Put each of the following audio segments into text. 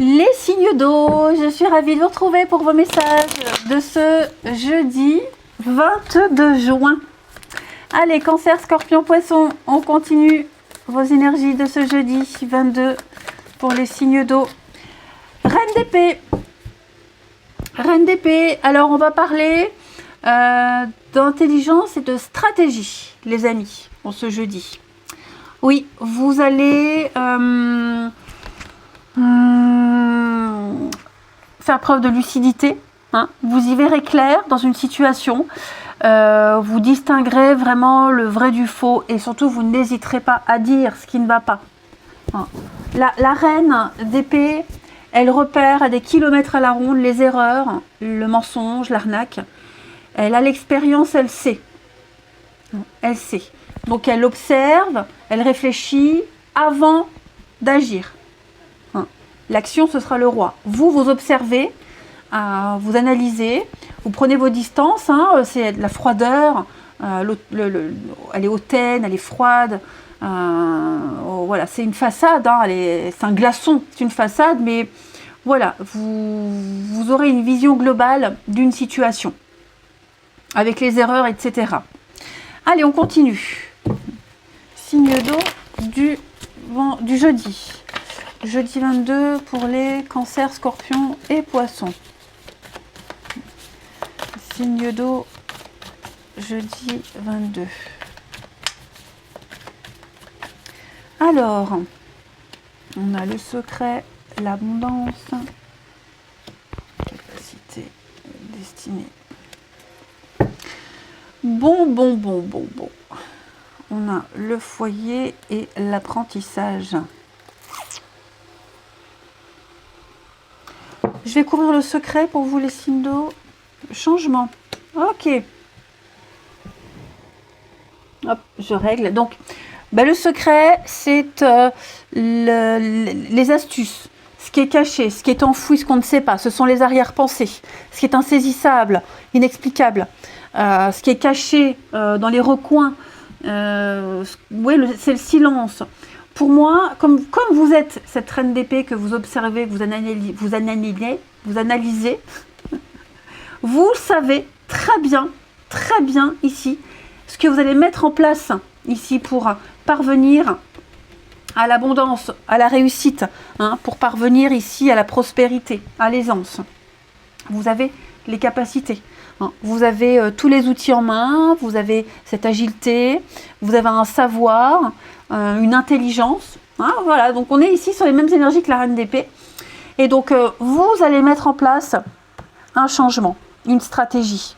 Les signes d'eau, je suis ravie de vous retrouver pour vos messages de ce jeudi 22 juin. Allez, Cancer, Scorpion, Poisson, on continue vos énergies de ce jeudi 22 pour les signes d'eau. Reine d'épée. Reine d'épée, alors on va parler d'intelligence et de stratégie, les amis, pour ce jeudi. Oui, vous allez faire preuve de lucidité, hein. Vous y verrez clair dans une situation, vous distinguerez vraiment le vrai du faux et surtout vous n'hésiterez pas à dire ce qui ne va pas, hein. La reine d'épée, elle repère à des kilomètres à la ronde les erreurs, le mensonge, l'arnaque. Elle a l'expérience, elle sait. Elle sait. Donc elle observe, elle réfléchit avant d'agir. L'action, ce sera le roi. Vous observez, vous analysez, vous prenez vos distances, hein, c'est de la froideur, elle est hautaine, elle est froide. Voilà, c'est une façade, hein, c'est un glaçon, c'est une façade, mais voilà, vous aurez une vision globale d'une situation, avec les erreurs, etc. Allez, on continue. Signe d'eau du jeudi. Jeudi 22 pour les cancers, scorpions et poissons. Signe d'eau, jeudi 22. Alors, on a le secret, l'abondance, capacité, destinée. Bon. On a le foyer et l'apprentissage. Je vais couvrir le secret pour vous, les signes d'eau. Changement. Ok. Hop, je règle. Donc, le secret, c'est les astuces. Ce qui est caché, ce qui est enfoui, ce qu'on ne sait pas. Ce sont les arrière-pensées. Ce qui est insaisissable, inexplicable. Ce qui est caché dans les recoins. Oui, c'est le silence. Pour moi, comme vous êtes cette reine d'épée que vous observez, que vous analysez, vous savez très bien ici, ce que vous allez mettre en place ici pour parvenir à l'abondance, à la réussite, hein, pour parvenir ici à la prospérité, à l'aisance. Vous avez les capacités. Vous avez tous les outils en main, vous avez cette agilité, vous avez un savoir, une intelligence. Hein, voilà, donc on est ici sur les mêmes énergies que la reine d'épée. Et donc, vous allez mettre en place un changement, une stratégie.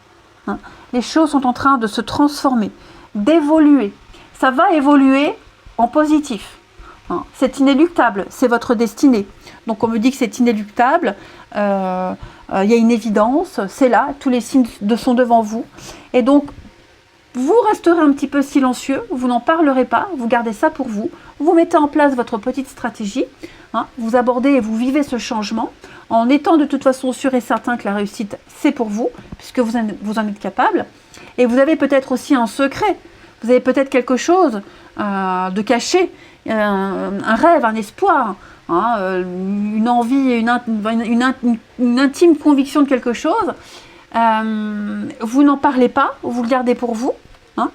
Hein. Les choses sont en train de se transformer, d'évoluer. Ça va évoluer en positif. Hein. C'est inéluctable, c'est votre destinée. Donc, on me dit que c'est inéluctable. Il y a une évidence, c'est là, tous les signes sont devant vous. Et donc, vous resterez un petit peu silencieux, vous n'en parlerez pas, vous gardez ça pour vous. Vous mettez en place votre petite stratégie, hein, vous abordez et vous vivez ce changement en étant de toute façon sûr et certain que la réussite, c'est pour vous, puisque vous en êtes capable. Et vous avez peut-être aussi un secret, vous avez peut-être quelque chose de caché, un rêve, un espoir, hein, une envie, une intime conviction de quelque chose. Vous n'en parlez pas, vous le gardez pour vous, hein,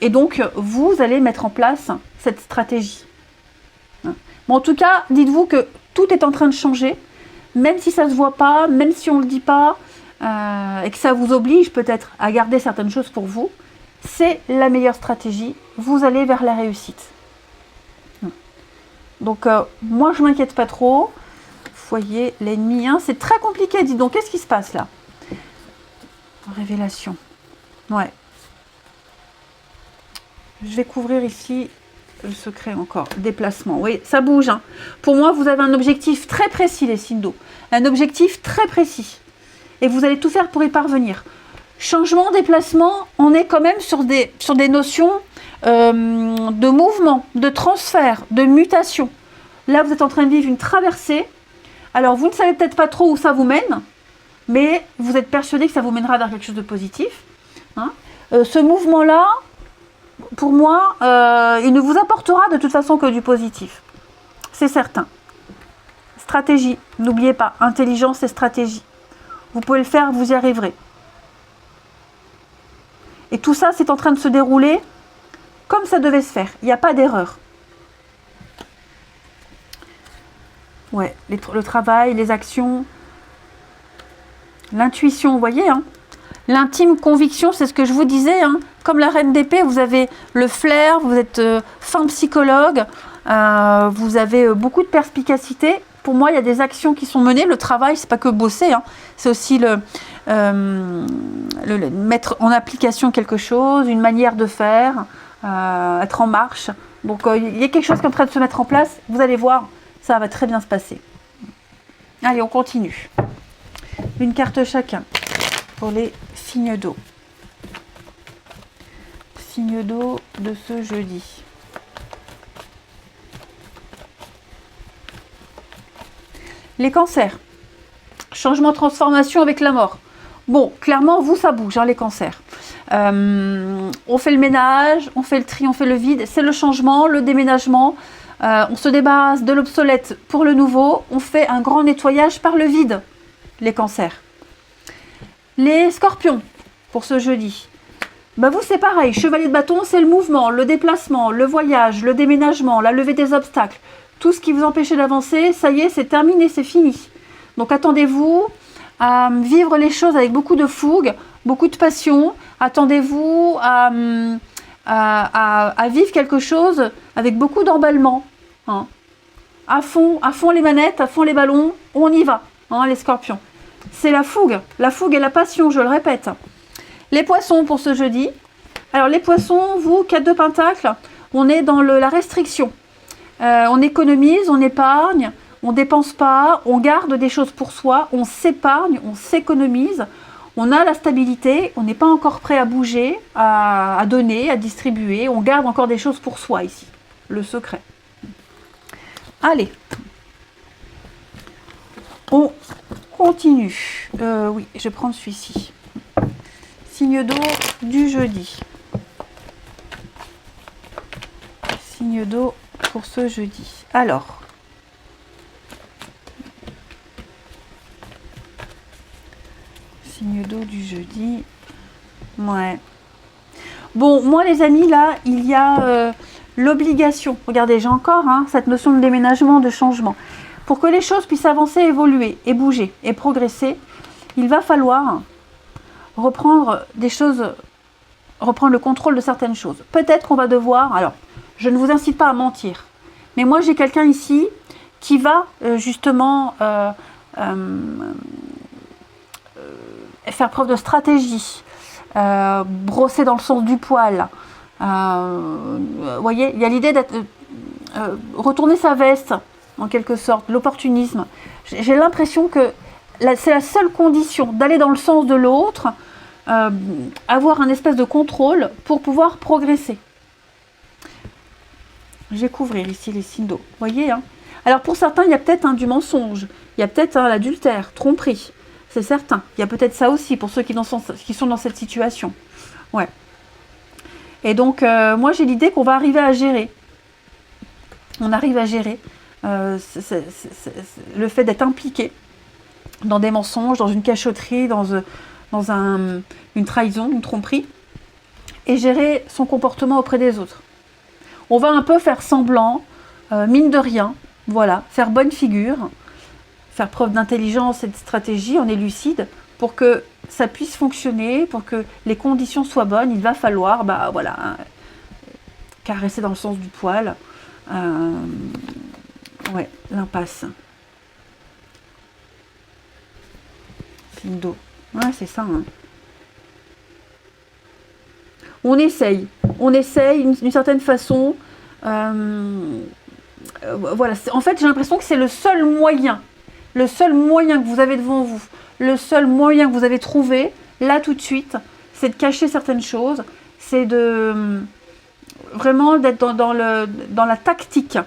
et donc vous allez mettre en place cette stratégie. Hein. Bon, en tout cas, dites-vous que tout est en train de changer, même si ça ne se voit pas, même si on ne le dit pas, et que ça vous oblige peut-être à garder certaines choses pour vous, c'est la meilleure stratégie, vous allez vers la réussite. Donc moi je m'inquiète pas trop. Foyer, l'ennemi, hein, c'est très compliqué, dis donc, qu'est-ce qui se passe là? Révélation. Ouais. Je vais couvrir ici le secret encore. Déplacement, oui, ça bouge. Hein. Pour moi, vous avez un objectif très précis, les signes d'eau. Un objectif très précis. Et vous allez tout faire pour y parvenir. Changement, déplacement, on est quand même sur des notions de mouvement, de transfert, de mutation. Là, vous êtes en train de vivre une traversée. Alors, vous ne savez peut-être pas trop où ça vous mène, mais vous êtes persuadé que ça vous mènera vers quelque chose de positif. Hein. Ce mouvement-là, pour moi, il ne vous apportera de toute façon que du positif. C'est certain. stratégie. N'oubliez pas, intelligence et stratégie. Vous pouvez le faire, vous y arriverez. Et tout ça, c'est en train de se dérouler comme ça devait se faire. Il n'y a pas d'erreur. Ouais, le travail, les actions, l'intuition, vous voyez, hein. L'intime conviction, c'est ce que je vous disais, hein. Comme la reine d'épée, vous avez le flair, vous êtes fin psychologue, vous avez beaucoup de perspicacité. Pour moi, il y a des actions qui sont menées. Le travail, c'est pas que bosser, hein. C'est aussi le mettre en application quelque chose, une manière de faire, être en marche. Donc, il y a quelque chose qui est en train de se mettre en place. Vous allez voir, ça va très bien se passer. Allez, on continue. Une carte chacun pour les signes d'eau. Signes d'eau de ce jeudi. Les cancers. Changement, transformation avec la mort. Bon, clairement, vous, ça bouge, hein, les cancers. On fait le ménage, on fait le tri, on fait le vide. C'est le changement, le déménagement. On se débarrasse de l'obsolète pour le nouveau. On fait un grand nettoyage par le vide, les cancers. Les scorpions, pour ce jeudi. Ben vous, c'est pareil. Chevalier de bâton, c'est le mouvement, le déplacement, le voyage, le déménagement, la levée des obstacles. Tout ce qui vous empêchait d'avancer, ça y est, c'est terminé, c'est fini. Donc attendez-vous à vivre les choses avec beaucoup de fougue, beaucoup de passion. Attendez-vous à vivre quelque chose avec beaucoup d'emballement. Hein. À fond les manettes, à fond les ballons, on y va, hein, les scorpions. C'est la fougue et la passion, je le répète. Les poissons pour ce jeudi. Alors les poissons, vous, 4 de pentacles, on est dans la restriction. On économise, on épargne, on ne dépense pas, on garde des choses pour soi, on s'épargne, on s'économise, on a la stabilité, on n'est pas encore prêt à bouger, à donner, à distribuer, on garde encore des choses pour soi ici, le secret. Allez, on continue. Oui, je vais prendre celui-ci. Signe d'eau du jeudi. Signe d'eau pour ce jeudi. Alors, signe d'eau du jeudi. Ouais. Bon, moi les amis, là, il y a l'obligation. Regardez, j'ai encore cette notion de déménagement, de changement. Pour que les choses puissent avancer, évoluer, et bouger, et progresser, il va falloir reprendre des choses, reprendre le contrôle de certaines choses. Peut-être qu'on va devoir, alors, je ne vous incite pas à mentir, mais moi j'ai quelqu'un ici qui va justement faire preuve de stratégie, brosser dans le sens du poil. Vous voyez, il y a l'idée d'être retourner sa veste, en quelque sorte, l'opportunisme. J'ai l'impression que c'est la seule condition d'aller dans le sens de l'autre, avoir un espèce de contrôle pour pouvoir progresser. Je vais couvrir ici les signes d'eau. Vous voyez, hein. Alors pour certains, il y a peut-être du mensonge, il y a peut-être l'adultère, tromperie. C'est certain. Il y a peut-être ça aussi pour ceux qui sont dans cette situation. Ouais. Et donc, moi, j'ai l'idée qu'on va arriver à gérer. On arrive à gérer le fait d'être impliqué dans des mensonges, dans une cachotterie, dans une trahison, une tromperie, et gérer son comportement auprès des autres. On va un peu faire semblant, mine de rien, voilà, faire bonne figure, faire preuve d'intelligence et de stratégie, on est lucide, pour que ça puisse fonctionner, pour que les conditions soient bonnes, il va falloir, caresser dans le sens du poil. Ouais, l'impasse. Signe d'eau. Ouais, c'est ça. Hein. On essaye d'une certaine façon. Voilà. En fait, j'ai l'impression que c'est le seul moyen que vous avez devant vous, le seul moyen que vous avez trouvé, là tout de suite, c'est de cacher certaines choses, c'est de vraiment d'être dans la tactique,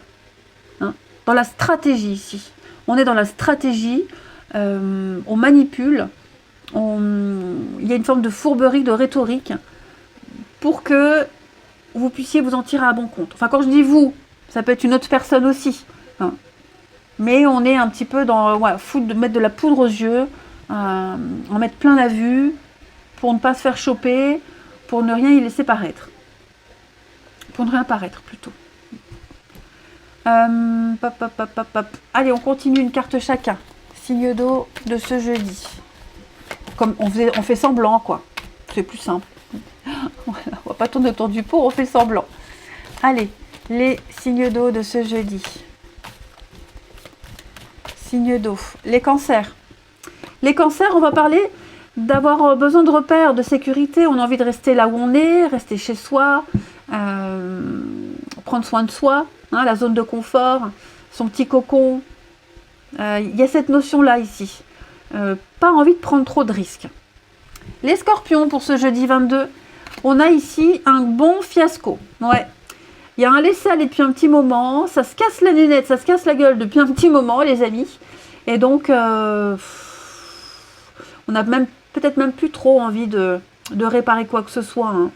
hein, dans la stratégie ici. On est dans la stratégie, on manipule, il y a une forme de fourberie, de rhétorique, pour que vous puissiez vous en tirer à bon compte. Enfin, quand je dis vous, ça peut être une autre personne aussi. Hein. Mais on est un petit peu dans mettre de la poudre aux yeux, en mettre plein la vue, pour ne pas se faire choper, pour ne rien y laisser paraître. Pour ne rien paraître, plutôt. Allez, on continue une carte chacun. Signe d'eau de ce jeudi. Comme on fait semblant, quoi. C'est plus simple. Voilà, on va pas tourner autour du pot, on fait semblant. Allez, les signes d'eau de ce jeudi. Signes d'eau. Les cancers. Les cancers, on va parler d'avoir besoin de repères, de sécurité. On a envie de rester là où on est, rester chez soi, prendre soin de soi, hein, la zone de confort, son petit cocon. Il y a cette notion-là ici. Pas envie de prendre trop de risques. Les scorpions, pour ce jeudi 22, on a ici un bon fiasco. Ouais. Il y a un laisser-aller depuis un petit moment, ça se casse la nénette, ça se casse la gueule depuis un petit moment, les amis. Et donc, on a peut-être même plus trop envie de réparer quoi que ce soit. Hein.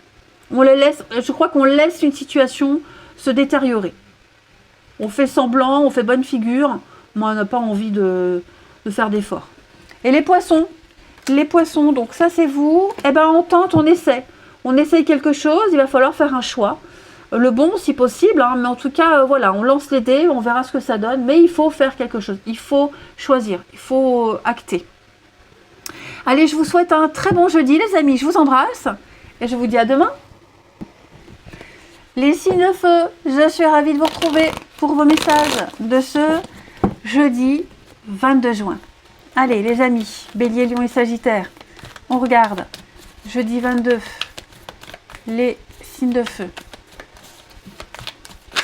On les laisse, je crois qu'on laisse une situation se détériorer. On fait semblant, on fait bonne figure, mais on n'a pas envie de faire d'efforts. Et les poissons, donc ça c'est vous, eh ben on tente, on essaie. On essaye quelque chose, il va falloir faire un choix. Le bon si possible, hein, mais en tout cas, voilà, on lance les dés, on verra ce que ça donne, mais il faut faire quelque chose, il faut choisir, il faut acter. Allez, je vous souhaite un très bon jeudi les amis, je vous embrasse, et je vous dis à demain. Les signes de feu, je suis ravie de vous retrouver pour vos messages de ce jeudi 22 juin. Allez les amis, Bélier, Lion et Sagittaire, on regarde, jeudi 22, les signes de feu.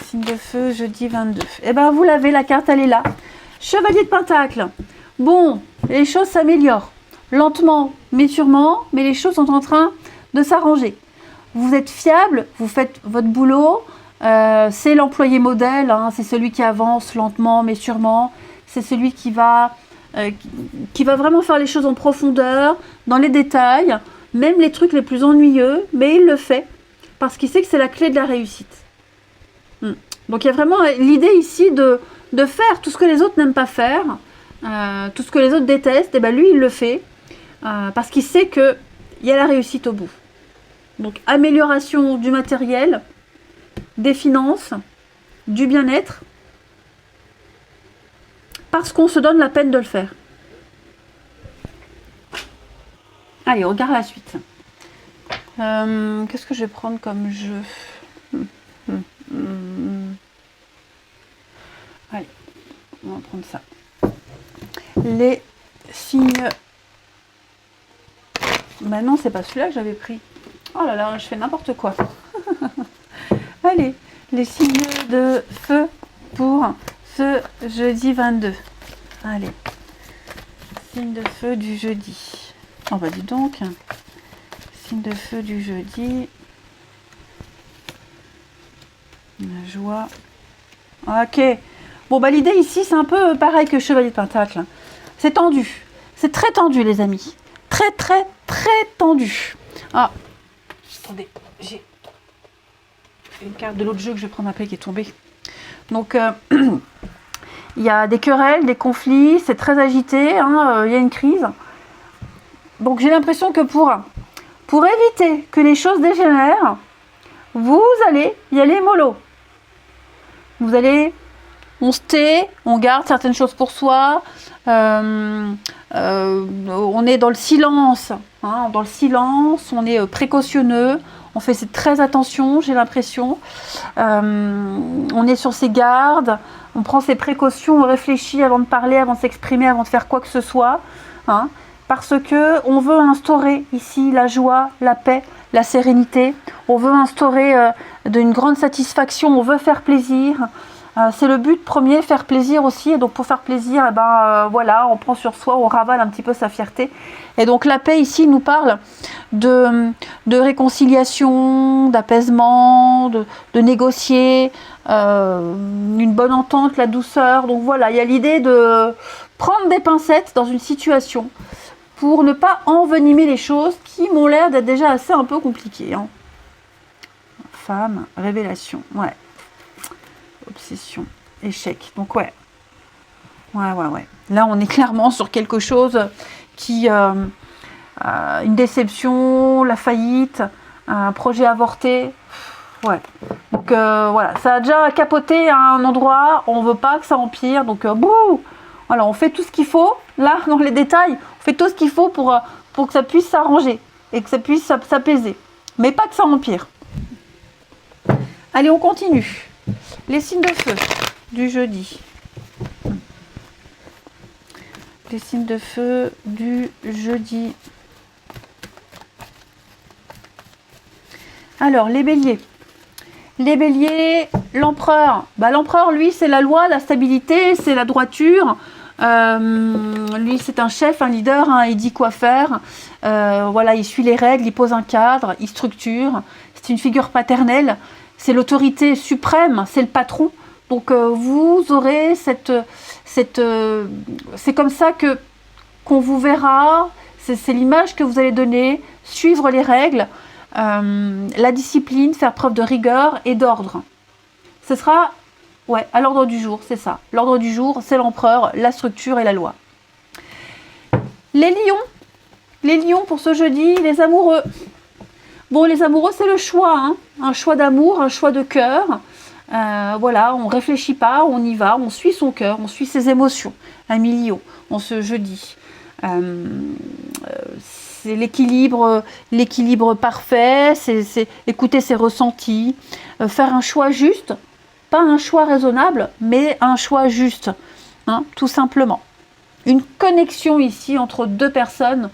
Signe de feu, jeudi 22. Eh bien, vous l'avez, la carte, elle est là. Chevalier de Pentacle. Bon, les choses s'améliorent. Lentement, mais sûrement, mais les choses sont en train de s'arranger. Vous êtes fiable, vous faites votre boulot. C'est l'employé modèle, hein, c'est celui qui avance lentement, mais sûrement. C'est celui qui va vraiment faire les choses en profondeur, dans les détails, même les trucs les plus ennuyeux, mais il le fait, parce qu'il sait que c'est la clé de la réussite. Donc il y a vraiment l'idée ici de faire tout ce que les autres n'aiment pas faire, tout ce que les autres détestent, et ben lui il le fait, parce qu'il sait qu'il y a la réussite au bout. Donc amélioration du matériel, des finances, du bien-être, parce qu'on se donne la peine de le faire. Allez, on regarde la suite. Qu'est-ce que je vais prendre comme jeu ? Allez, on va prendre ça. Les signes. Bah non, c'est pas celui-là que j'avais pris. Oh là là, je fais n'importe quoi. Allez, les signes de feu pour ce jeudi 22. Allez, signe de feu du jeudi. Oh bah dis donc. Signe de feu du jeudi. La joie. Ok. Bon, bah l'idée ici, c'est un peu pareil que Chevalier de Pentacle. C'est tendu. C'est très tendu, les amis. Très, très, très tendu. Ah. Attendez, j'ai une carte de l'autre jeu que je vais prendre après qui est tombée. Donc, il y a des querelles, des conflits. C'est très agité. Hein, il y a une crise. Donc, j'ai l'impression que pour éviter que les choses dégénèrent, vous allez y aller mollo. Vous allez, on se tait, on garde certaines choses pour soi, on est dans le silence, hein, on est précautionneux, on fait très attention, j'ai l'impression, on est sur ses gardes, on prend ses précautions, on réfléchit avant de parler, avant de s'exprimer, avant de faire quoi que ce soit, hein, parce que on veut instaurer ici la joie, la paix, la sérénité, on veut instaurer d'une grande satisfaction, on veut faire plaisir, c'est le but premier, faire plaisir aussi, et donc pour faire plaisir, eh ben, voilà, on prend sur soi, on ravale un petit peu sa fierté, et donc la paix ici nous parle de réconciliation, d'apaisement, de négocier, une bonne entente, la douceur, donc voilà, il y a l'idée de prendre des pincettes dans une situation, pour ne pas envenimer les choses qui m'ont l'air d'être déjà assez un peu compliquées. Hein. Femme, révélation, ouais. Obsession, échec. Donc ouais. Ouais. Là, on est clairement sur quelque chose qui... une déception, la faillite, un projet avorté. Ouais. Donc voilà, ça a déjà capoté à un endroit, on veut pas que ça empire, donc bouh. Voilà, on fait tout ce qu'il faut, là, dans les détails, on fait tout ce qu'il faut pour que ça puisse s'arranger et que ça puisse s'apaiser. Mais pas que ça empire. Allez, on continue. Les signes de feu du jeudi. Les signes de feu du jeudi. Alors, les béliers. Les béliers, l'empereur. L'empereur, lui, c'est la loi, la stabilité, c'est la droiture. Lui, c'est un chef, un leader, hein, il dit quoi faire. Voilà, il suit les règles, il pose un cadre, il structure. C'est une figure paternelle. C'est l'autorité suprême, c'est le patron. Donc, vous aurez c'est comme ça qu'on vous verra. C'est l'image que vous allez donner, suivre les règles. La discipline, faire preuve de rigueur et d'ordre. Ce sera à l'ordre du jour, c'est ça. L'ordre du jour, c'est l'empereur, la structure et la loi. Les lions pour ce jeudi, les amoureux. Bon, les amoureux, c'est le choix, hein. Un choix d'amour, un choix de cœur. Voilà, on ne réfléchit pas, on y va, on suit son cœur, on suit ses émotions. Amis lions, en ce jeudi. C'est l'équilibre parfait, c'est écouter ses ressentis, faire un choix juste, pas un choix raisonnable, mais un choix juste, hein, tout simplement. Une connexion ici entre deux personnes,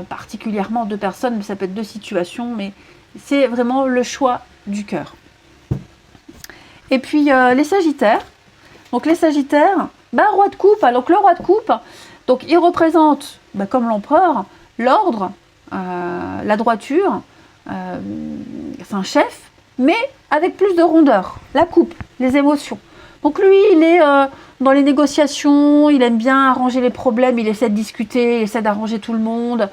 particulièrement deux personnes, mais ça peut être deux situations, mais c'est vraiment le choix du cœur. Et puis les sagittaires, donc les sagittaires, roi de coupe, donc le roi de coupe, donc il représente, comme l'empereur, l'ordre, la droiture, c'est un chef, mais avec plus de rondeur, la coupe, les émotions. Donc lui, il est dans les négociations, il aime bien arranger les problèmes, il essaie de discuter, il essaie d'arranger tout le monde.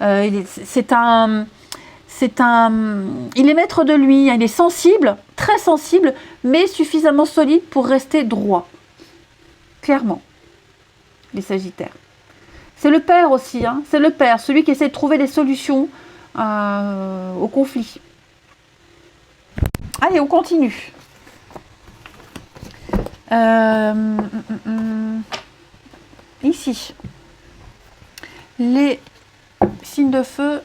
Il est maître de lui, hein, il est sensible, très sensible, mais suffisamment solide pour rester droit. Clairement, les sagittaires. C'est le père aussi, hein, c'est le père, celui qui essaie de trouver des solutions au conflit. Allez, on continue. Ici, les signes de feu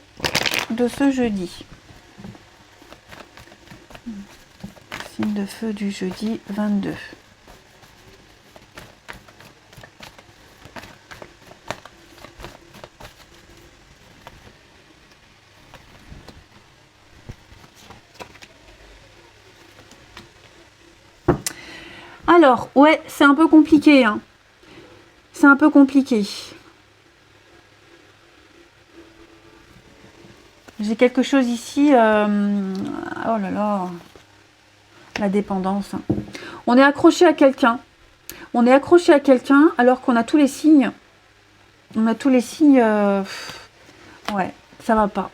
de ce jeudi. Signe de feu du jeudi 22. Alors, c'est un peu compliqué, hein. C'est un peu compliqué. J'ai quelque chose ici. Oh là là. La dépendance. On est accroché à quelqu'un. On est accroché à quelqu'un alors qu'on a tous les signes. On a tous les signes. Ça va pas.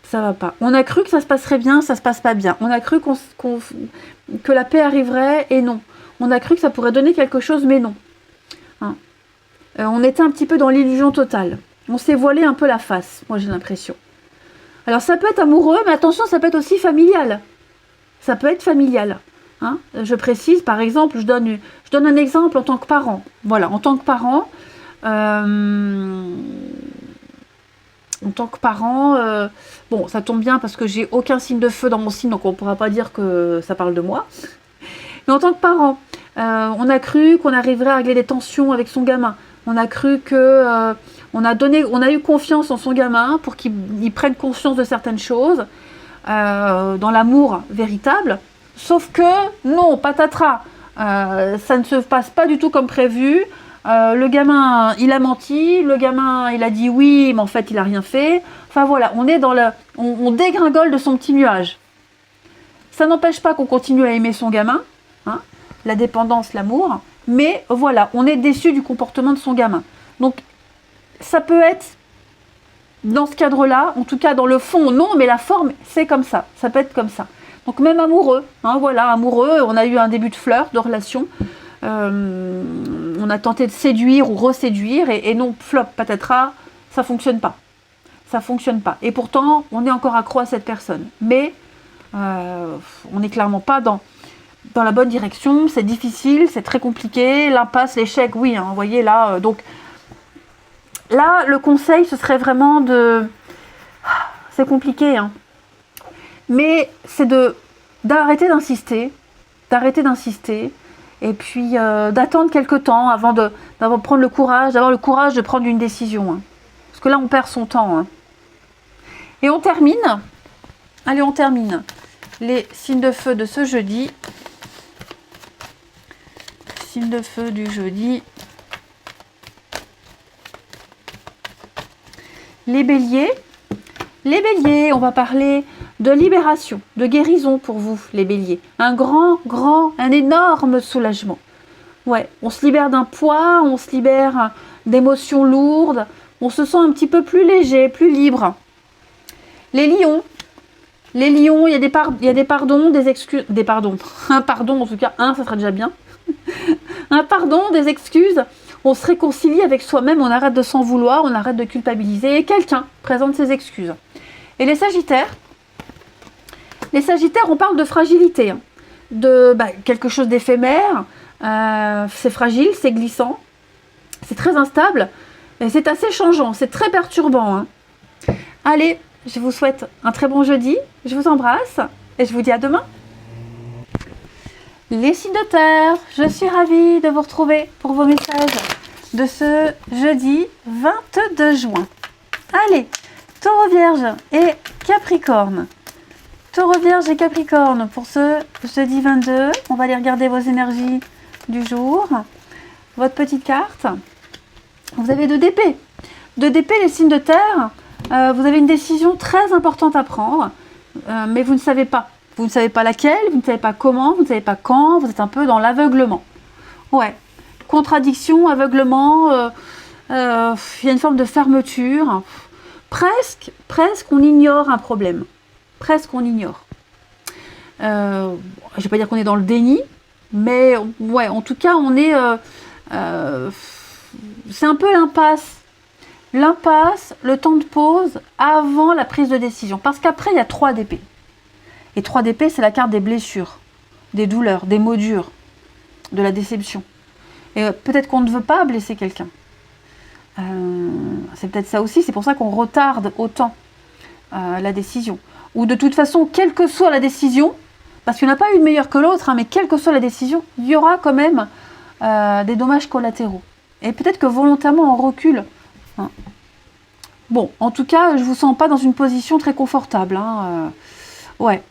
Ça va pas. On a cru que ça se passerait bien, ça se passe pas bien. On a cru que la paix arriverait et non. On a cru que ça pourrait donner quelque chose, mais non. Hein. On était un petit peu dans l'illusion totale. On s'est voilé un peu la face, moi j'ai l'impression. Alors ça peut être amoureux, mais attention, ça peut être aussi familial. Ça peut être familial. Hein. Je précise, par exemple, je donne un exemple en tant que parent. Voilà, en tant que parent, bon, ça tombe bien parce que j'ai aucun signe de feu dans mon signe, donc on ne pourra pas dire que ça parle de moi. Mais en tant que parent, on a cru qu'on arriverait à régler des tensions avec son gamin. On a cru que on a eu confiance en son gamin pour qu'il prenne conscience de certaines choses, dans l'amour véritable. Sauf que non, patatras, ça ne se passe pas du tout comme prévu. Le gamin, il a menti, le gamin, il a dit oui, mais en fait, il n'a rien fait. Enfin voilà, on est on dégringole de son petit nuage. Ça n'empêche pas qu'on continue à aimer son gamin, hein, la dépendance, l'amour, mais voilà, on est déçu du comportement de son gamin. Donc, ça peut être dans ce cadre-là, en tout cas dans le fond, non, mais la forme, c'est comme ça. Ça peut être comme ça. Donc même amoureux, hein, voilà, amoureux, on a eu un début de flirt, de relation. on a tenté de séduire ou reséduire, et non, flop, patatras, ça fonctionne pas. Ça fonctionne pas. Et pourtant, on est encore accro à cette personne. Mais on n'est clairement pas dans la bonne direction. C'est difficile, c'est très compliqué. L'impasse, l'échec, oui, hein, vous voyez là. Donc là, le conseil, ce serait vraiment de... C'est compliqué, hein. Mais c'est d'arrêter d'insister. Et puis d'attendre quelques temps avant de prendre le courage, d'avoir le courage de prendre une décision. Hein. Parce que là, on perd son temps. Hein. Et on termine. Allez, on termine. Les signes de feu de ce jeudi. Signes de feu du jeudi. Les béliers. Les béliers, on va parler de libération, de guérison pour vous, les béliers. Un énorme soulagement. Ouais, on se libère d'un poids, on se libère d'émotions lourdes, on se sent un petit peu plus léger, plus libre. Les lions, il y a des pardons, des excuses, des pardons. Un pardon, en tout cas, ça sera déjà bien. Un pardon, des excuses. On se réconcilie avec soi-même, on arrête de s'en vouloir, on arrête de culpabiliser. Et quelqu'un présente ses excuses. Et les sagittaires, on parle de fragilité, hein, de quelque chose d'éphémère, c'est fragile, c'est glissant, c'est très instable, et c'est assez changeant, c'est très perturbant. Hein. Allez, je vous souhaite un très bon jeudi, je vous embrasse, et je vous dis à demain. Les signes de terre, je suis ravie de vous retrouver pour vos messages de ce jeudi 22 juin. Allez, Taureau, Vierge et Capricorne. Taureau, Vierge et Capricorne pour ce jeudi 22. On va aller regarder vos énergies du jour. Votre petite carte. Vous avez 2 d'épée. 2 d'épée, les signes de terre. Vous avez une décision très importante à prendre, mais vous ne savez pas. Vous ne savez pas laquelle, vous ne savez pas comment, vous ne savez pas quand. Vous êtes un peu dans l'aveuglement. Ouais. Contradiction, aveuglement. Il y a une forme de fermeture. Presque, on ignore un problème. Presque, on ignore. Je ne vais pas dire qu'on est dans le déni, mais ouais, en tout cas, on est... c'est un peu l'impasse. L'impasse, le temps de pause avant la prise de décision. Parce qu'après, il y a 3 d'épée. Et 3 d'épée, c'est la carte des blessures, des douleurs, des mots durs, de la déception. Et peut-être qu'on ne veut pas blesser quelqu'un. C'est peut-être ça aussi, c'est pour ça qu'on retarde autant la décision. Ou de toute façon, quelle que soit la décision, parce qu'il n'y en a pas une meilleure que l'autre, hein, mais quelle que soit la décision, il y aura quand même des dommages collatéraux. Et peut-être que volontairement on recule. Hein. Bon, en tout cas, je ne vous sens pas dans une position très confortable. Hein, ouais,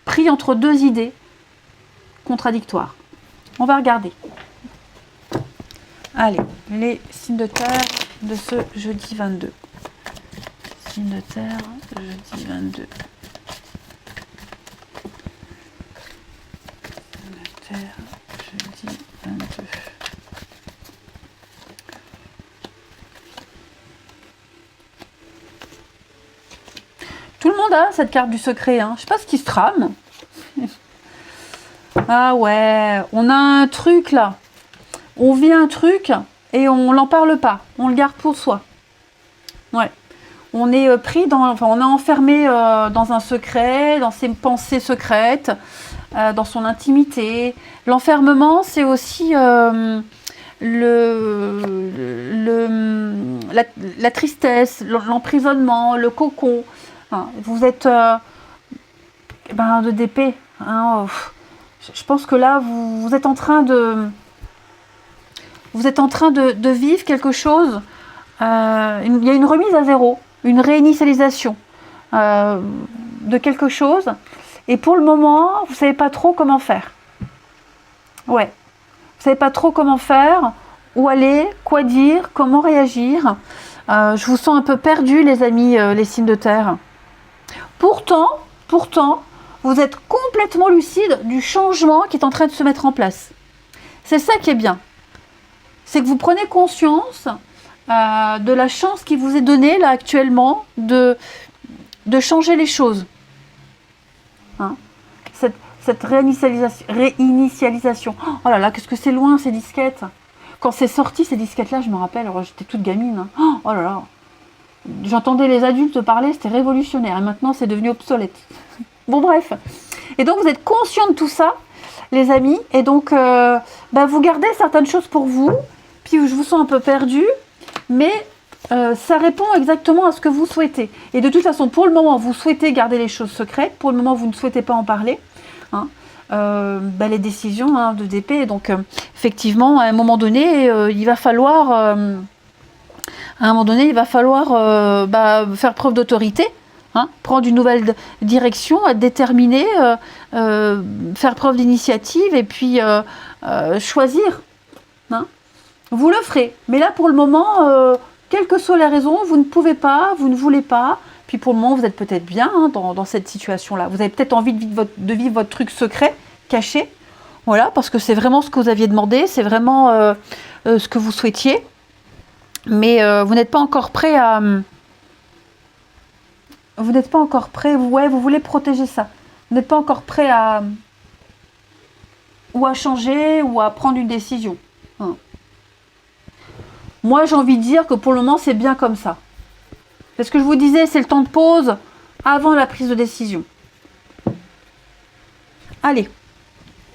pris entre 2 idées contradictoires. On va regarder. Allez, les signes de terre de ce jeudi 22. Signes de terre, jeudi 22. Signes de terre, jeudi 22. Tout le monde a cette carte du secret, hein. Je sais pas ce qui se trame. Ah ouais, on a un truc là. On vit un truc et on n'en parle pas. On le garde pour soi. Ouais. On est pris on est enfermé dans un secret, dans ses pensées secrètes, dans son intimité. L'enfermement, c'est aussi la tristesse, l'emprisonnement, le cocon. Hein, vous êtes de d'épée. Hein, je pense que là, vous êtes en train de... Vous êtes en train de vivre quelque chose. Il y a une remise à zéro, une réinitialisation de quelque chose. Et pour le moment, vous ne savez pas trop comment faire. Ouais. Vous ne savez pas trop comment faire, où aller, quoi dire, comment réagir. Je vous sens un peu perdu, les amis, les signes de terre. Pourtant, vous êtes complètement lucide du changement qui est en train de se mettre en place. C'est ça qui est bien. C'est que vous prenez conscience de la chance qui vous est donnée là actuellement de changer les choses. Hein, cette réinitialisation. Oh là là, qu'est-ce que c'est loin ces disquettes. Quand c'est sorti ces disquettes-là, je me rappelle, j'étais toute gamine. Hein. Oh là là. J'entendais les adultes parler, c'était révolutionnaire. Et maintenant, c'est devenu obsolète. Bon, bref. Et donc, vous êtes conscient de tout ça, les amis. Et donc, vous gardez certaines choses pour vous. Puis, je vous sens un peu perdu. Mais ça répond exactement à ce que vous souhaitez. Et de toute façon, pour le moment, vous souhaitez garder les choses secrètes. Pour le moment, vous ne souhaitez pas en parler. Hein. Les décisions de DP. Donc, effectivement, à un moment donné, il va falloir... faire preuve d'autorité, hein, prendre une nouvelle direction, être déterminé, faire preuve d'initiative et puis choisir. Hein. Vous le ferez. Mais là, pour le moment, quelles que soient les raisons, vous ne pouvez pas, vous ne voulez pas. Puis pour le moment, vous êtes peut-être bien dans cette situation-là. Vous avez peut-être envie de vivre votre truc secret, caché. Voilà, parce que c'est vraiment ce que vous aviez demandé, c'est vraiment ce que vous souhaitiez. Mais vous n'êtes pas encore prêt à... Vous n'êtes pas encore prêt... Ouais, vous voulez protéger ça. Vous n'êtes pas encore prêt à... Ou à changer, ou à prendre une décision. Hein. Moi, j'ai envie de dire que pour le moment, c'est bien comme ça. C'est ce que je vous disais, c'est le temps de pause avant la prise de décision. Allez,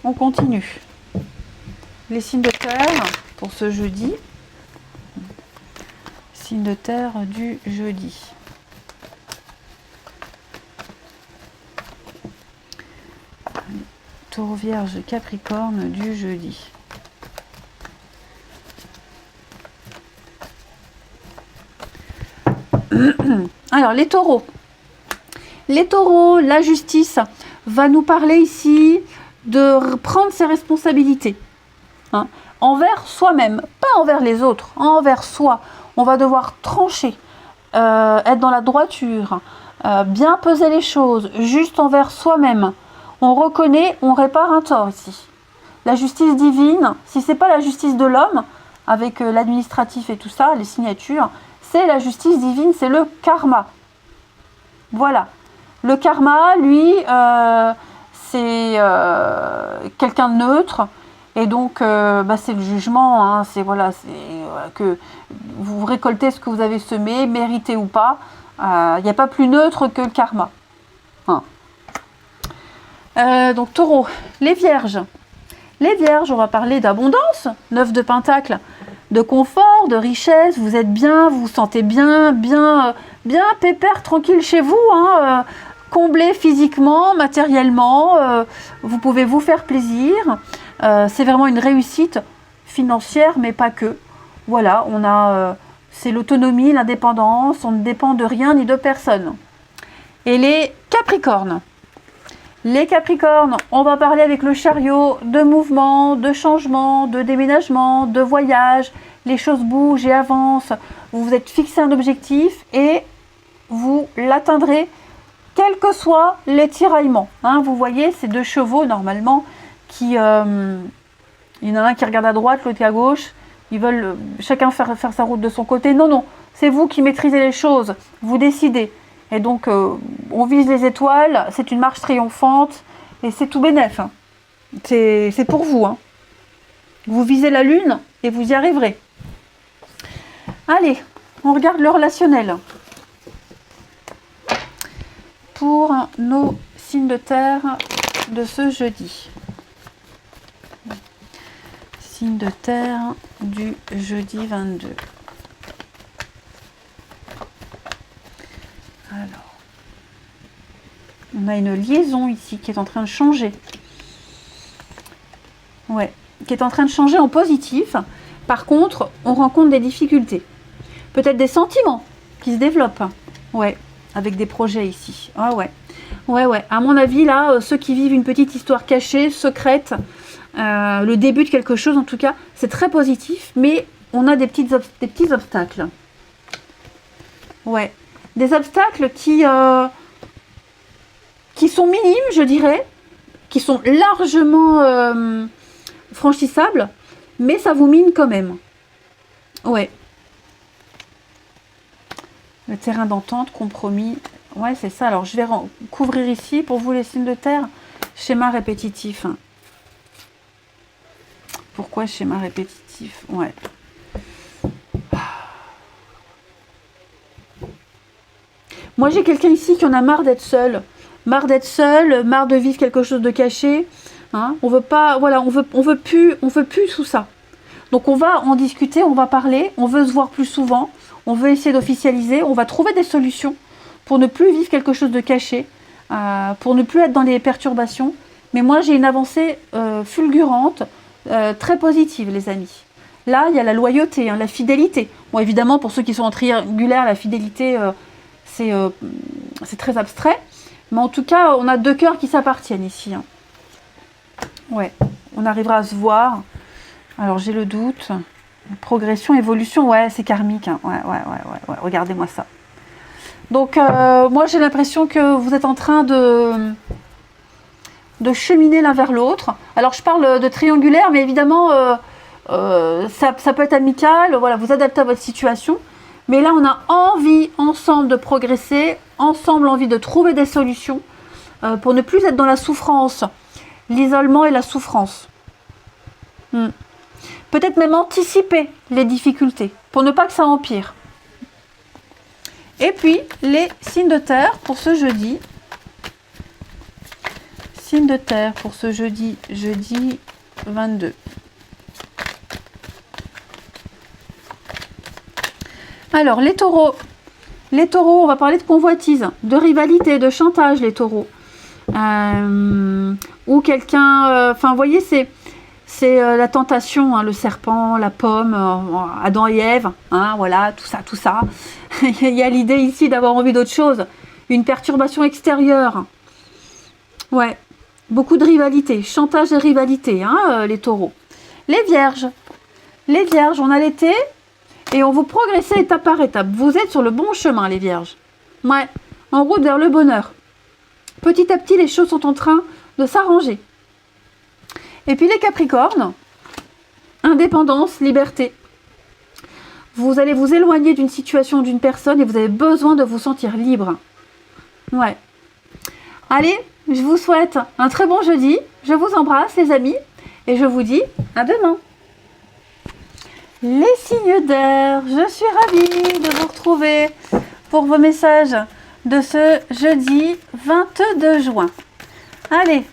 on continue. Les signes de terre pour ce jeudi. Signe de terre du jeudi. Taureau, Vierge, Capricorne du jeudi. Alors, les taureaux. Les taureaux, la justice va nous parler ici de prendre ses responsabilités. Hein, envers soi-même, pas envers les autres, envers soi. On va devoir trancher, être dans la droiture, bien peser les choses, juste envers soi-même. On reconnaît, on répare un tort ici. La justice divine, si ce n'est pas la justice de l'homme, avec l'administratif et tout ça, les signatures, c'est la justice divine, c'est le karma. Voilà. Le karma, lui, c'est quelqu'un de neutre. Et donc, c'est le jugement, hein, c'est que vous récoltez ce que vous avez semé, mérité ou pas. Il n'y a pas plus neutre que le karma. Hein. Donc, taureau, les vierges. Les vierges, on va parler d'abondance, 9 de pentacle, de confort, de richesse. Vous êtes bien, vous vous sentez bien pépère, tranquille chez vous. Hein, comblé physiquement, matériellement. Vous pouvez vous faire plaisir. C'est vraiment une réussite financière, mais pas que. Voilà, c'est l'autonomie, l'indépendance, on ne dépend de rien ni de personne. Et les Capricornes. Les Capricornes, on va parler avec le chariot de mouvement, de changement, de déménagement, de voyage. Les choses bougent et avancent. Vous vous êtes fixé un objectif et vous l'atteindrez, quels que soient les tiraillements. Hein, vous voyez, ces deux chevaux, normalement, il y en a un qui regarde à droite, l'autre à gauche. Ils veulent chacun faire sa route de son côté. Non, c'est vous qui maîtrisez les choses. Vous décidez. Et donc, on vise les étoiles. C'est une marche triomphante. Et c'est tout bénef. Hein. C'est pour vous. Hein. Vous visez la lune et vous y arriverez. Allez, on regarde le relationnel. Pour nos signes de terre de ce jeudi. Signe de terre du jeudi 22. Alors, on a une liaison ici qui est en train de changer. Ouais, qui est en train de changer en positif. Par contre, on rencontre des difficultés. Peut-être des sentiments qui se développent. Ouais, avec des projets ici. Ah ouais. Ouais. À mon avis, là, ceux qui vivent une petite histoire cachée, secrète, le début de quelque chose, en tout cas, c'est très positif, mais on a des petits obstacles. Ouais. Des obstacles qui sont minimes, je dirais, qui sont largement franchissables, mais ça vous mine quand même. Ouais. Le terrain d'entente, compromis. Ouais, c'est ça. Alors, je vais couvrir ici, pour vous, les signes de terre. Schéma répétitif. Pourquoi schéma répétitif? Ouais. Moi, j'ai quelqu'un ici qui en a marre d'être seul. Marre d'être seul, marre de vivre quelque chose de caché. Hein, on veut pas, voilà, on veut plus tout ça. Donc on va en discuter, on va parler, on veut se voir plus souvent, on veut essayer d'officialiser, on va trouver des solutions pour ne plus vivre quelque chose de caché, pour ne plus être dans les perturbations. Mais moi, j'ai une avancée fulgurante, très positive, les amis. Là, il y a la loyauté, hein, la fidélité. Bon, évidemment, pour ceux qui sont en triangulaire, la fidélité, c'est très abstrait. Mais en tout cas, on a deux cœurs qui s'appartiennent ici. Hein. Ouais, on arrivera à se voir. Alors, j'ai le doute. Progression, évolution, ouais, c'est karmique. Hein. Ouais. Regardez-moi ça. Donc, moi, j'ai l'impression que vous êtes en train de cheminer l'un vers l'autre. Alors, je parle de triangulaire, mais évidemment, ça peut être amical. Voilà, vous adaptez à votre situation. Mais là, on a envie, ensemble, de progresser. Ensemble, envie de trouver des solutions pour ne plus être dans la souffrance, l'isolement et la souffrance. Peut-être même anticiper les difficultés pour ne pas que ça empire. Et puis, les signes de terre pour ce jeudi. Signes de terre pour ce jeudi 22. Alors, les taureaux. Les taureaux, on va parler de convoitise, de rivalité, de chantage, les taureaux. Ou quelqu'un... Enfin, vous voyez, c'est la tentation, hein, le serpent, la pomme, Adam et Ève, hein, voilà, tout ça. Il y a l'idée ici d'avoir envie d'autre chose. Une perturbation extérieure. Ouais, beaucoup de rivalité, chantage et rivalité, hein, les taureaux. Les vierges. Les vierges, on a l'été et on vous progressez étape par étape. Vous êtes sur le bon chemin, les vierges. Ouais, en route vers le bonheur. Petit à petit, les choses sont en train de s'arranger. Et puis les capricornes, indépendance, liberté. Vous allez vous éloigner d'une situation, d'une personne et vous avez besoin de vous sentir libre. Ouais. Allez, je vous souhaite un très bon jeudi. Je vous embrasse, les amis. Et je vous dis à demain. Les signes d'air, je suis ravie de vous retrouver pour vos messages de ce jeudi 22 juin. Allez,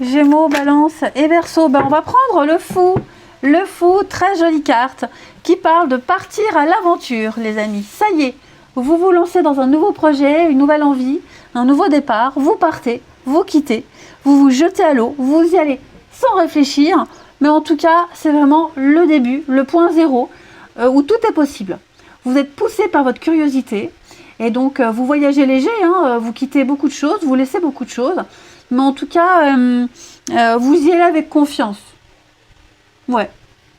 Gémeaux, Balance et Verseau. Ben, on va prendre le fou. Le fou, très jolie carte, qui parle de partir à l'aventure, les amis. Ça y est, vous vous lancez dans un nouveau projet, une nouvelle envie, un nouveau départ. Vous partez, vous quittez, vous vous jetez à l'eau, vous y allez sans réfléchir. Mais en tout cas, c'est vraiment le début, le point zéro, où tout est possible. Vous êtes poussé par votre curiosité. Et donc, vous voyagez léger, hein, vous quittez beaucoup de choses, vous laissez beaucoup de choses. Mais en tout cas, vous y allez avec confiance. Ouais,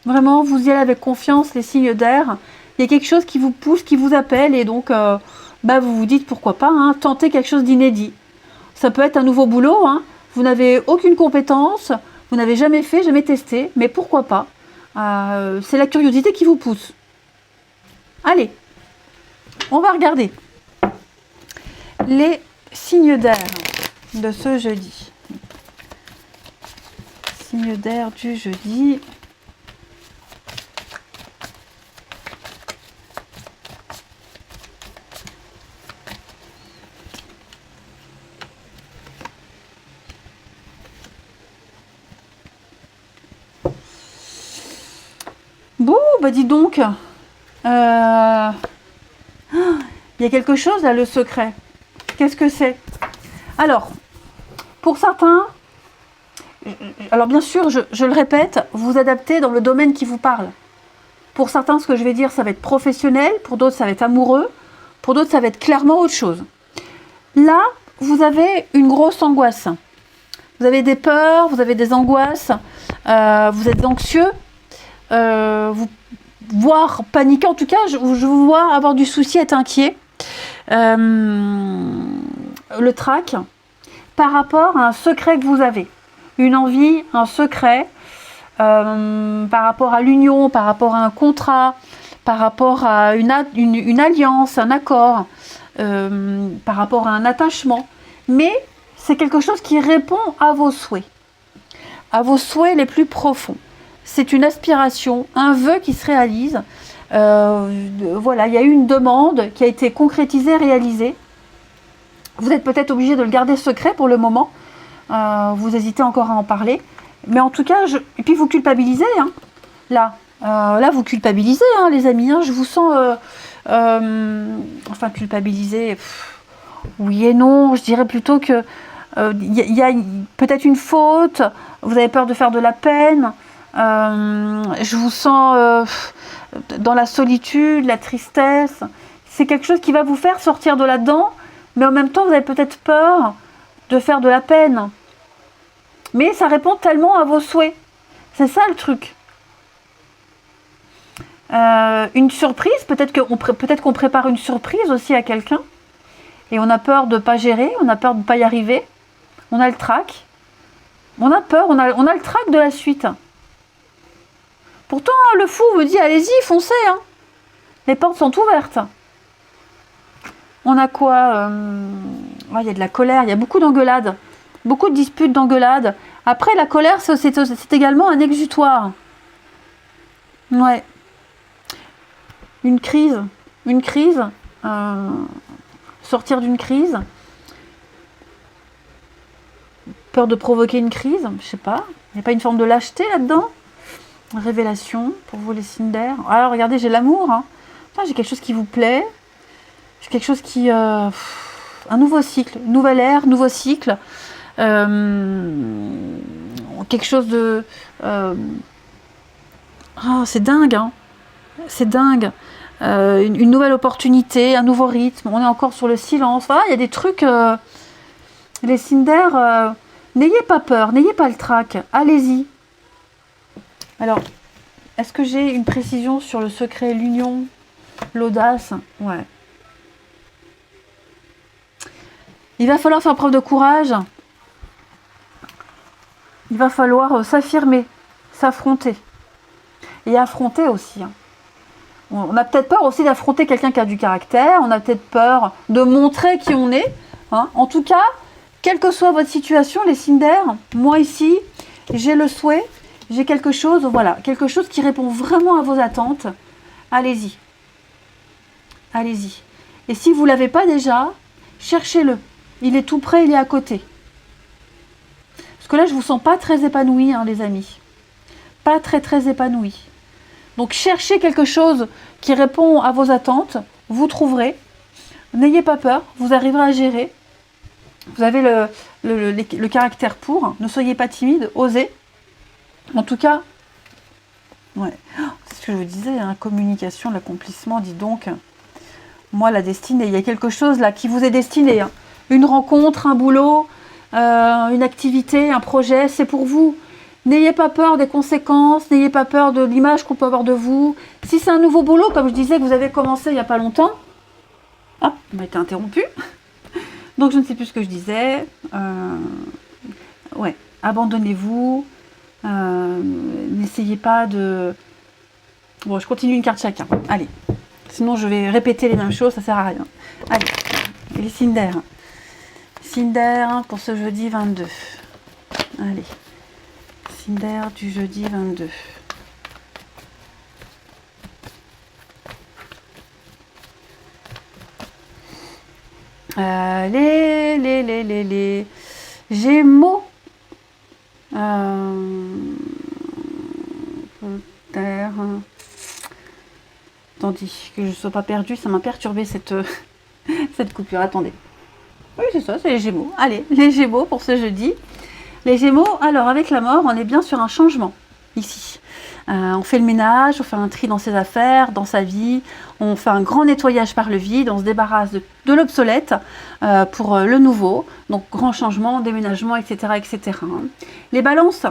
vraiment, vous y allez avec confiance, les signes d'air. Il y a quelque chose qui vous pousse, qui vous appelle. Et donc, vous vous dites, pourquoi pas, hein, tenter quelque chose d'inédit. Ça peut être un nouveau boulot. Hein. Vous n'avez aucune compétence, vous n'avez jamais fait, jamais testé. Mais pourquoi pas. C'est la curiosité qui vous pousse. Allez, on va regarder les signes d'air de ce jeudi. Signes d'air du jeudi. Bon, bah dis donc. Il y a quelque chose là, le secret. Qu'est-ce que c'est? Alors, pour certains, alors bien sûr, je le répète, vous adaptez dans le domaine qui vous parle. Pour certains, ce que je vais dire, ça va être professionnel. Pour d'autres, ça va être amoureux. Pour d'autres, ça va être clairement autre chose. Là, vous avez une grosse angoisse. Vous avez des peurs, vous avez des angoisses. Vous êtes anxieux. Voire paniqué. En tout cas, je vous vois avoir du souci, être inquiet. Le trac par rapport à un secret que vous avez. Une envie, un secret. Par rapport à l'union, par rapport à un contrat, par rapport à une alliance, un accord, par rapport à un attachement. Mais c'est quelque chose qui répond à vos souhaits les plus profonds. C'est une aspiration, un vœu qui se réalise. Voilà, il y a eu une demande qui a été concrétisée, réalisée. Vous êtes peut-être obligé de le garder secret pour le moment. Vous hésitez encore à en parler. Mais en tout cas, et puis vous culpabilisez. Hein, là, vous culpabilisez, hein, les amis. Hein, je vous sens... enfin, culpabiliser... Oui et non. Je dirais plutôt que... y a peut-être une faute. Vous avez peur de faire de la peine. Je vous sens dans la solitude, la tristesse. C'est quelque chose qui va vous faire sortir de là-dedans. Mais en même temps, vous avez peut-être peur de faire de la peine. Mais ça répond tellement à vos souhaits. C'est ça le truc. Une surprise, peut-être qu'on prépare une surprise aussi à quelqu'un. Et on a peur de ne pas gérer, on a peur de ne pas y arriver. On a le trac. On a peur, on a le trac de la suite. Pourtant, le fou me dit, allez-y, foncez. Hein. Les portes sont ouvertes. On a quoi il y a de la colère, il y a beaucoup d'engueulades. Beaucoup de disputes, d'engueulades. Après, la colère, c'est également un exutoire. Ouais. Une crise. Sortir d'une crise. Peur de provoquer une crise, je sais pas. Il n'y a pas une forme de lâcheté là-dedans? Révélation pour vous les Cinder. Alors regardez, j'ai l'amour. Hein. J'ai quelque chose qui vous plaît. J'ai quelque chose qui... un nouveau cycle, nouvelle ère, nouveau cycle. Quelque chose de... c'est dingue, hein. C'est dingue. Une nouvelle opportunité, un nouveau rythme. On est encore sur le silence. Voilà, il y a des trucs... les Cinder, n'ayez pas peur, n'ayez pas le trac. Allez-y. Alors, est-ce que j'ai une précision sur le secret, l'union, l'audace? Ouais. Il va falloir faire preuve de courage. Il va falloir s'affirmer, s'affronter. Et affronter aussi. Hein. On a peut-être peur aussi d'affronter quelqu'un qui a du caractère. On a peut-être peur de montrer qui on est. Hein. En tout cas, quelle que soit votre situation, les Cinder, moi ici, j'ai le souhait, j'ai quelque chose, voilà, quelque chose qui répond vraiment à vos attentes. Allez-y. Allez-y. Et si vous ne l'avez pas déjà, cherchez-le. Il est tout près, il est à côté. Parce que là, je ne vous sens pas très épanoui, hein, les amis. Pas très épanoui. Donc, cherchez quelque chose qui répond à vos attentes. Vous trouverez. N'ayez pas peur. Vous arriverez à gérer. Vous avez le caractère pour. Ne soyez pas timide. Osez. En tout cas, ouais. C'est ce que je vous disais. Hein, communication, l'accomplissement. Dis donc, moi, la destinée. Il y a quelque chose là qui vous est destiné. Hein. Une rencontre, un boulot, une activité, un projet, c'est pour vous. N'ayez pas peur des conséquences, n'ayez pas peur de l'image qu'on peut avoir de vous. Si c'est un nouveau boulot, comme je disais, que vous avez commencé il n'y a pas longtemps, on m'a été interrompu. Donc je ne sais plus ce que je disais. Ouais, abandonnez-vous. N'essayez pas de... Bon, je continue une carte chacun. Allez. Sinon, je vais répéter les mêmes choses, ça sert à rien. Allez, les Cinder. Cinder pour ce jeudi 22. Allez. Cinder du jeudi 22. Les Gémeaux. Terre. Attendez, que je ne sois pas perdue, ça m'a perturbé cette coupure. Attendez. Oui, c'est ça, c'est les Gémeaux. Allez, les Gémeaux pour ce jeudi. Les Gémeaux, alors avec la mort, on est bien sur un changement ici. On fait le ménage, on fait un tri dans ses affaires, dans sa vie. On fait un grand nettoyage par le vide, on se débarrasse de l'obsolète pour le nouveau. Donc grand changement, déménagement, etc. etc. Les balances,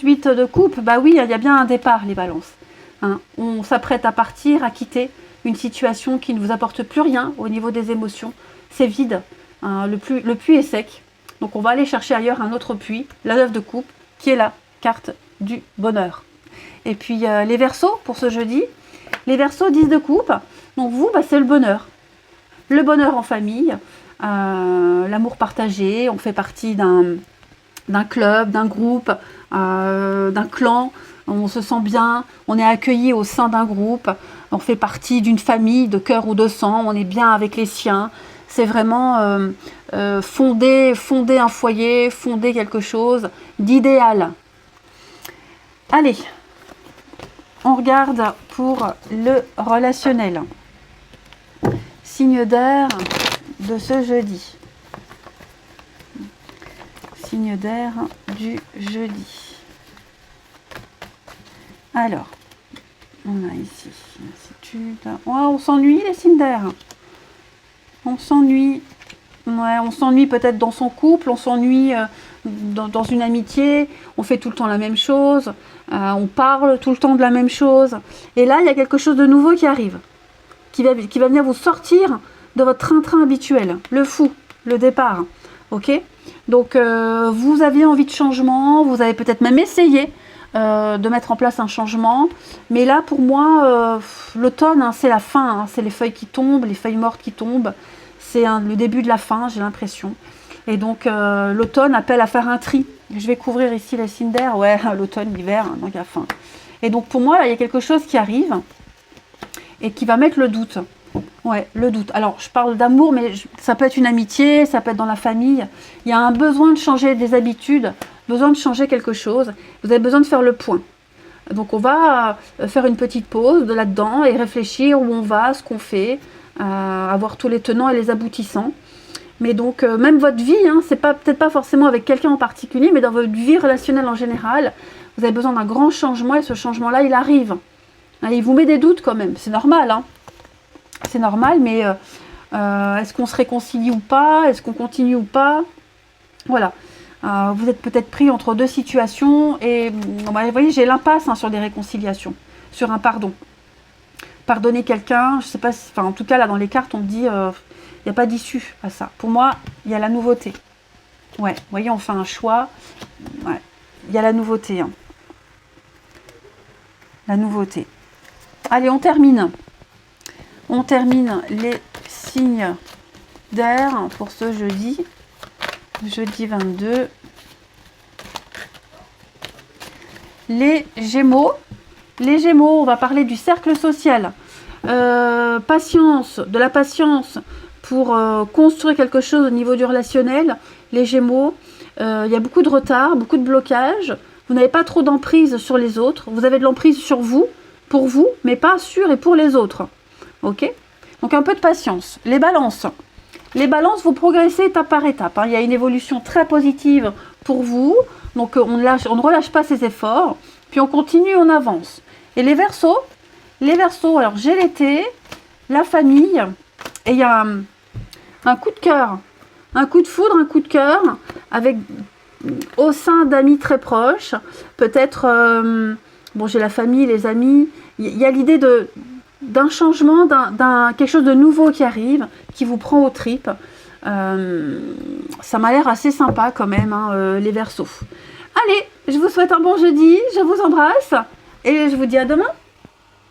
8 de coupe, bah oui, il y a bien un départ, les balances. Hein, on s'apprête à partir, à quitter une situation qui ne vous apporte plus rien au niveau des émotions. C'est vide, hein, le puits est sec. Donc on va aller chercher ailleurs un autre puits, la 9 de coupe, qui est la carte du bonheur. Et puis les Verseaux pour ce jeudi. Les Verseaux 10 de coupe. Donc vous, c'est le bonheur. Le bonheur en famille. l'amour partagé, on fait partie d'un club, d'un groupe, d'un clan, on se sent bien, on est accueilli au sein d'un groupe, on fait partie d'une famille de cœur ou de sang, on est bien avec les siens. C'est vraiment fonder un foyer, fonder quelque chose d'idéal. Allez, on regarde pour le relationnel. Signe d'air de ce jeudi. Signe d'air du jeudi. Alors, on a ici lassitude. Oh, on s'ennuie les signes d'air. On s'ennuie. Ouais, on s'ennuie peut-être dans son couple, on s'ennuie dans une amitié, on fait tout le temps la même chose, on parle tout le temps de la même chose. Et là, il y a quelque chose de nouveau qui arrive, qui va venir vous sortir de votre train-train habituel, le fou, le départ. Ok ? Donc, vous aviez envie de changement, vous avez peut-être même essayé de mettre en place un changement. Mais là, pour moi, l'automne, hein, c'est la fin, hein, c'est les feuilles qui tombent, les feuilles mortes qui tombent. C'est le début de la fin, j'ai l'impression. Et donc, l'automne appelle à faire un tri. Je vais couvrir ici les signes d'air. Ouais, l'automne, l'hiver, hein, donc il y a fin. Et donc, pour moi, là, il y a quelque chose qui arrive et qui va mettre le doute. Ouais, le doute. Alors, je parle d'amour, mais ça peut être une amitié, ça peut être dans la famille. Il y a un besoin de changer des habitudes, besoin de changer quelque chose. Vous avez besoin de faire le point. Donc, on va faire une petite pause de là-dedans et réfléchir où on va, ce qu'on fait, avoir tous les tenants et les aboutissants. Mais donc, même votre vie, hein, c'est peut-être pas forcément avec quelqu'un en particulier, mais dans votre vie relationnelle en général, vous avez besoin d'un grand changement et ce changement-là, il arrive. Hein, il vous met des doutes quand même, c'est normal. Hein. C'est normal, mais est-ce qu'on se réconcilie ou pas? Est-ce qu'on continue ou pas? Voilà. Vous êtes peut-être pris entre deux situations et vous voyez, j'ai l'impasse hein, sur des réconciliations, sur un pardon. Pardonner quelqu'un, je sais pas, en tout cas là dans les cartes on me dit il n'y a pas d'issue à ça. Pour moi, il y a la nouveauté. Ouais, vous voyez, on fait un choix. Ouais, il y a la nouveauté. Hein. La nouveauté. Allez, on termine. On termine les signes d'air pour ce jeudi. Jeudi 22. Les Gémeaux. Les Gémeaux, on va parler du cercle social. Patience, de la patience pour construire quelque chose au niveau du relationnel. Les Gémeaux, il y a beaucoup de retard, beaucoup de blocage. Vous n'avez pas trop d'emprise sur les autres. Vous avez de l'emprise sur vous, pour vous, mais pas sur et pour les autres. Ok ? Donc un peu de patience. Les balances. Les balances, vous progressez étape par étape. Hein. Il y a une évolution très positive pour vous. Donc on ne relâche pas ses efforts. Puis on continue, on avance. Et les Verseaux, alors j'ai l'été, la famille, et il y a un coup de cœur, un coup de foudre, un coup de cœur, avec au sein d'amis très proches, peut-être, bon j'ai la famille, les amis, il y a l'idée d'un changement, quelque chose de nouveau qui arrive, qui vous prend aux tripes. Ça m'a l'air assez sympa quand même, hein, les Verseaux. Allez, je vous souhaite un bon jeudi, je vous embrasse, et je vous dis à demain.